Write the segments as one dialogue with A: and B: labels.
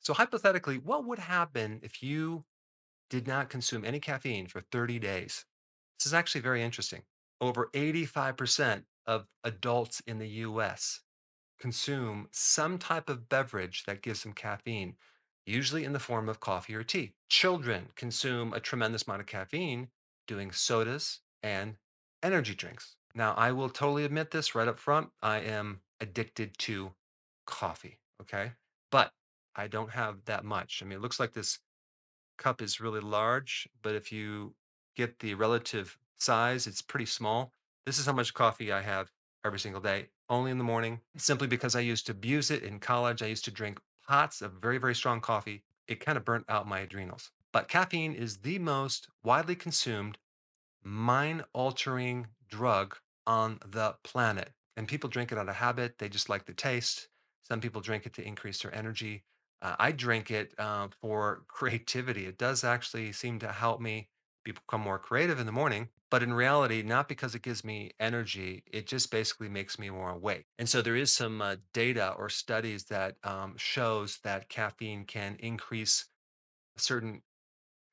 A: So, hypothetically, what would happen if you did not consume any caffeine for 30 days? This is actually very interesting. Over 85% of adults in the US consume some type of beverage that gives them caffeine, usually in the form of coffee or tea. Children consume a tremendous amount of caffeine doing sodas and energy drinks. Now, I will totally admit this right up front. I am addicted to coffee. Okay. But I don't have that much. I mean, it looks like this cup is really large, but if you get the relative size, it's pretty small. This is how much coffee I have every single day, only in the morning, simply because I used to abuse it in college. I used to drink pots of very, very strong coffee. It kind of burnt out my adrenals. But caffeine is the most widely consumed mind altering drug on the planet. And people drink it out of habit. They just like the taste. Some people drink it to increase their energy. I drink it for creativity. It does actually seem to help me become more creative in the morning. But in reality, not because it gives me energy, it just basically makes me more awake. And so there is some data or studies that shows that caffeine can increase certain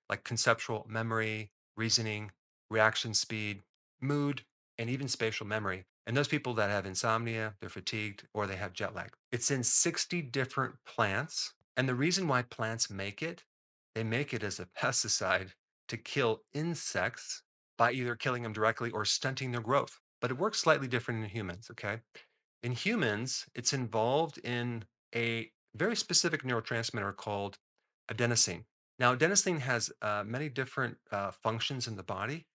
A: like conceptual memory, reasoning, reaction speed, mood, and even spatial memory. And those people that have insomnia, they're fatigued, or they have jet lag. It's in 60 different plants. And the reason why plants make it, they make it as a pesticide to kill insects by either killing them directly or stunting their growth. But it works slightly different in humans, okay? In humans, it's involved in a very specific neurotransmitter called adenosine. Now, adenosine has many different functions in the body.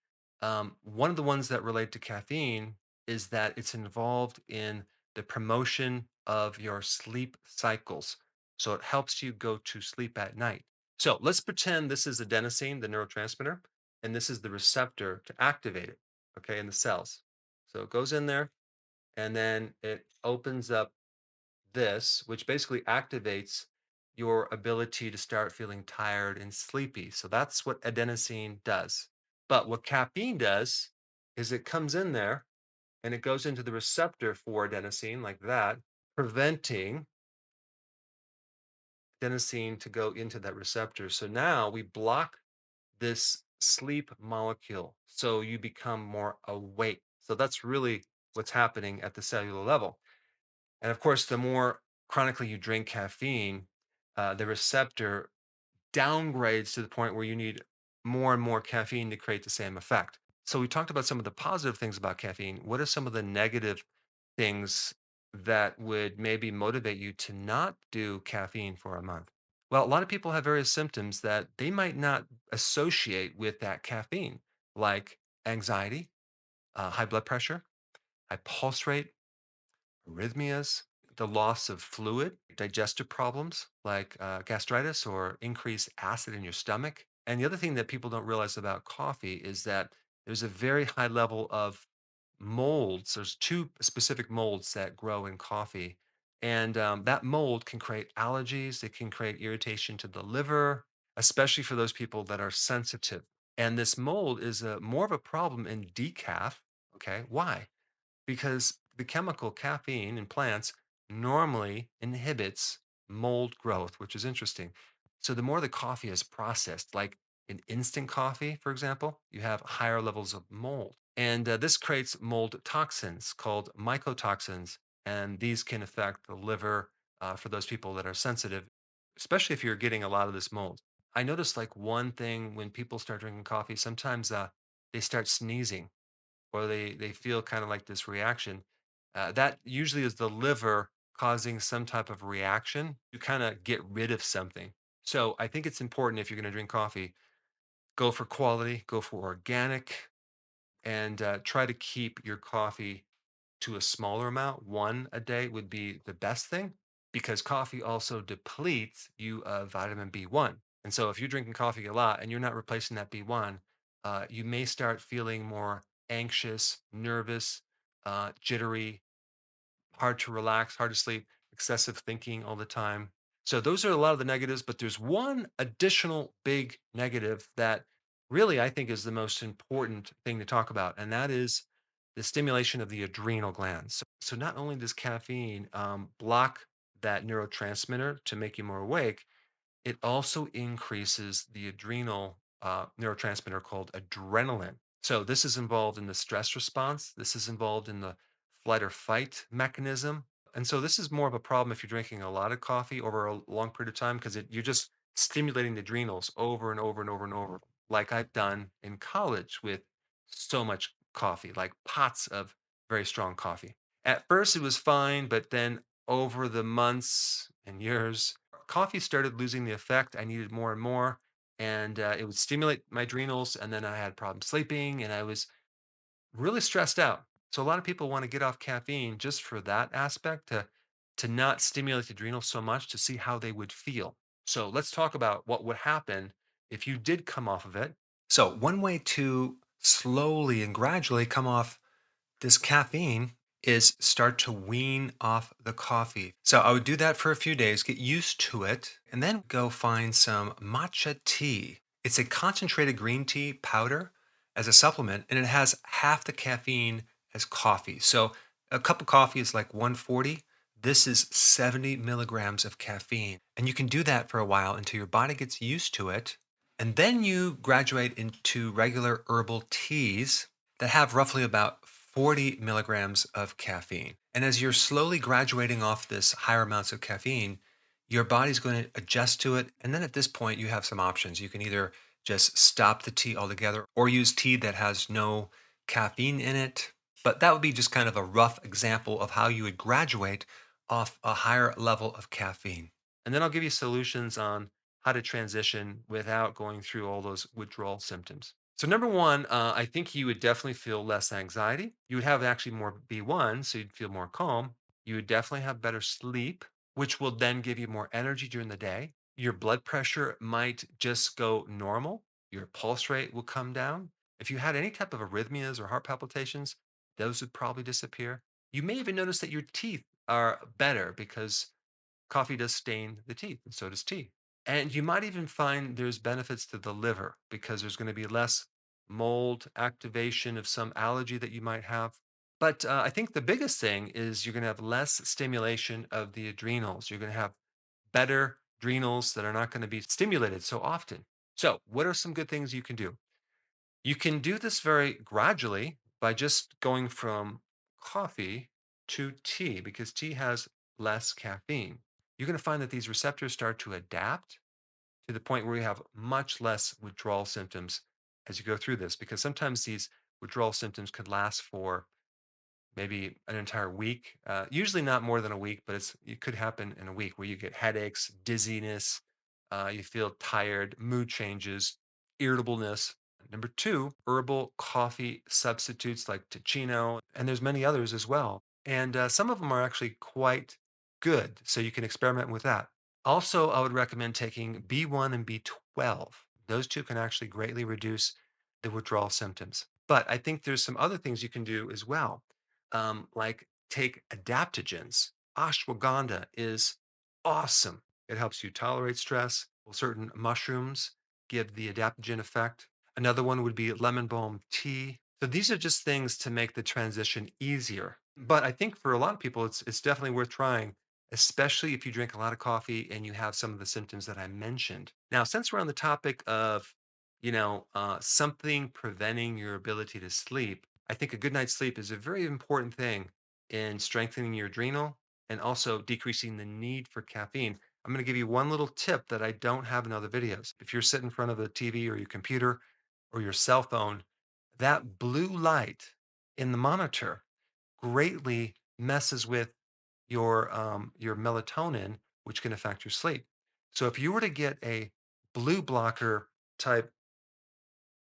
A: One of the ones that relate to caffeine is that it's involved in the promotion of your sleep cycles. So it helps you go to sleep at night. So let's pretend this is adenosine, the neurotransmitter, and this is the receptor to activate it, okay, in the cells. So it goes in there and then it opens up this, which basically activates your ability to start feeling tired and sleepy. So that's what adenosine does. But what caffeine does is it comes in there and it goes into the receptor for adenosine, like that, preventing adenosine to go into that receptor. So now we block this sleep molecule. So you become more awake. So that's really what's happening at the cellular level. And of course, the more chronically you drink caffeine, the receptor downgrades to the point where you need more and more caffeine to create the same effect. So we talked about some of the positive things about caffeine. What are some of the negative things that would maybe motivate you to not do caffeine for a month? Well, a lot of people have various symptoms that they might not associate with that caffeine, like anxiety, high blood pressure, high pulse rate, arrhythmias, the loss of fluid, digestive problems like gastritis or increased acid in your stomach. And the other thing that people don't realize about coffee is that there's a very high level of molds. There's two specific molds that grow in coffee. And that mold can create allergies, it can create irritation to the liver, especially for those people that are sensitive. And this mold is more of a problem in decaf. Okay. Why? Because the chemical caffeine in plants normally inhibits mold growth, which is interesting. So the more the coffee is processed, like in instant coffee, for example, you have higher levels of mold. And this creates mold toxins called mycotoxins. And these can affect the liver for those people that are sensitive, especially if you're getting a lot of this mold. I noticed like one thing when people start drinking coffee, sometimes they start sneezing or they feel kind of like this reaction. That usually is the liver causing some type of reaction to kind of get rid of something. So I think it's important if you're going to drink coffee, go for quality, go for organic, and try to keep your coffee to a smaller amount. One a day would be the best thing because coffee also depletes you of vitamin B1. And so if you're drinking coffee a lot and you're not replacing that B1, you may start feeling more anxious, nervous, jittery, hard to relax, hard to sleep, excessive thinking all the time. So those are a lot of the negatives, but there's one additional big negative that really I think is the most important thing to talk about, and that is the stimulation of the adrenal glands. So not only does caffeine block that neurotransmitter to make you more awake, It also increases the adrenal neurotransmitter called adrenaline. So, this is involved in the stress response. This is involved in the flight or fight mechanism. And so, this is more of a problem if you're drinking a lot of coffee over a long period of time because you're just stimulating the adrenals over and over and over and over, like I've done in college with so much coffee, like pots of very strong coffee. At first, it was fine, but then over the months and years, coffee started losing the effect. I needed more and more, and it would stimulate my adrenals, and then I had problems sleeping, and I was really stressed out. So a lot of people want to get off caffeine just for that aspect to not stimulate the adrenals so much to see how they would feel. So let's talk about what would happen if you did come off of it. So one way to slowly and gradually come off this caffeine is start to wean off the coffee. So I would do that for a few days, get used to it, and then go find some matcha tea. It's a concentrated green tea powder as a supplement, and it has half the caffeine as coffee. So a cup of coffee is like 140. This is 70 milligrams of caffeine. And you can do that for a while until your body gets used to it. And then you graduate into regular herbal teas that have roughly about 40 milligrams of caffeine. And as you're slowly graduating off this higher amounts of caffeine, your body's going to adjust to it. And then at this point, you have some options. You can either just stop the tea altogether or use tea that has no caffeine in it. But that would be just kind of a rough example of how you would graduate off a higher level of caffeine. And then I'll give you solutions on how to transition without going through all those withdrawal symptoms. So number one, I think you would definitely feel less anxiety. You would have actually more B1, so you'd feel more calm. You would definitely have better sleep, which will then give you more energy during the day. Your blood pressure might just go normal. Your pulse rate will come down. If you had any type of arrhythmias or heart palpitations, those would probably disappear. You may even notice that your teeth are better because coffee does stain the teeth, and so does tea. And you might even find there's benefits to the liver because there's going to be less mold activation of some allergy that you might have. But I think the biggest thing is you're going to have less stimulation of the adrenals. You're going to have better adrenals that are not going to be stimulated so often. So, what are some good things you can do? You can do this very gradually by just going from coffee to tea because tea has less caffeine. You're going to find that these receptors start to adapt to the point where you have much less withdrawal symptoms as you go through this because sometimes these withdrawal symptoms could last for maybe an entire week. Usually not more than a week, but it could happen in a week where you get headaches, dizziness, you feel tired, mood changes, irritableness. Number two, herbal coffee substitutes like Ticino, and there's many others as well. And some of them are actually quite good, so you can experiment with that. Also, I would recommend taking B1 and B12. Those two can actually greatly reduce the withdrawal symptoms. But I think there's some other things you can do as well, like take adaptogens. Ashwagandha is awesome. It helps you tolerate stress. Well, certain mushrooms give the adaptogen effect. Another one would be lemon balm tea. So these are just things to make the transition easier. But I think for a lot of people, it's definitely worth trying, especially if you drink a lot of coffee and you have some of the symptoms that I mentioned. Now, since we're on the topic of, something preventing your ability to sleep, I think a good night's sleep is a very important thing in strengthening your adrenal and also decreasing the need for caffeine. I'm going to give you one little tip that I don't have in other videos. If you're sitting in front of a TV or your computer or your cell phone, that blue light in the monitor greatly messes with your melatonin, which can affect your sleep. So if you were to get a blue blocker type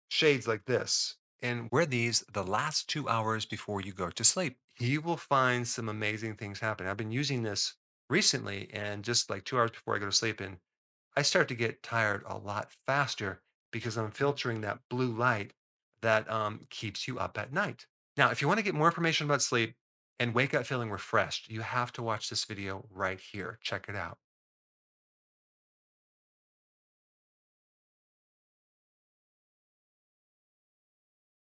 A: shades like this and wear these the last 2 hours before you go to sleep, you will find some amazing things happen. I've been using this recently and just like 2 hours before I go to sleep, and I start to get tired a lot faster because I'm filtering that blue light that keeps you up at night. Now, if you want to get more information about sleep and wake up feeling refreshed, you have to watch this video right here. Check it out.